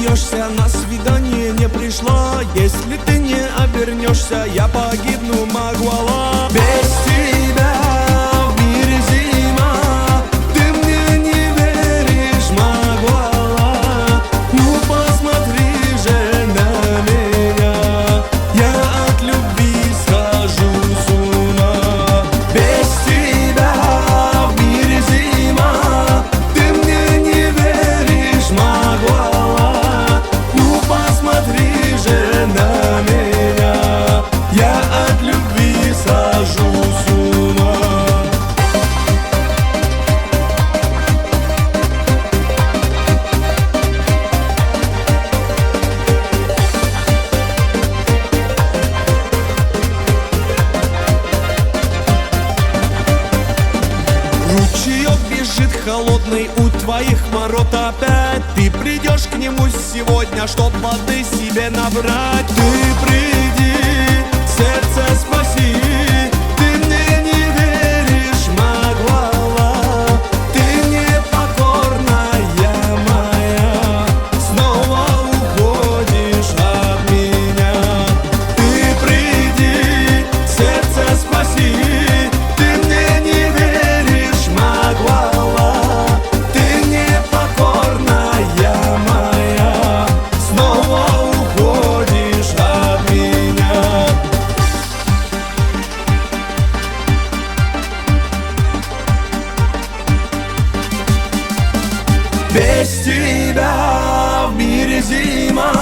вернешься, на свидание не пришла. Если ты не обернешься, я погибну, Магуала. Без тебя в мире зима, ты мне не веришь, Магуала. Ну посмотри же на меня, я от любви схожу с ума. Без тебя в мире зима, ты мне не веришь, Магуала. Ну посмотри же на меня, я от любви схожу с ума. Ручеек бежит холодный у твоих ворот опять. Ты придешь к нему сегодня, чтоб воды себе набрать. Ты приди, сердце спаси, ты мне не веришь, Магуала. Ты непокорная моя, снова уходишь от меня. Ты приди, сердце спаси, ты мне не веришь, Магуала. Ты непокорная моя, снова уходишь от меня. Без тебя в мире зима,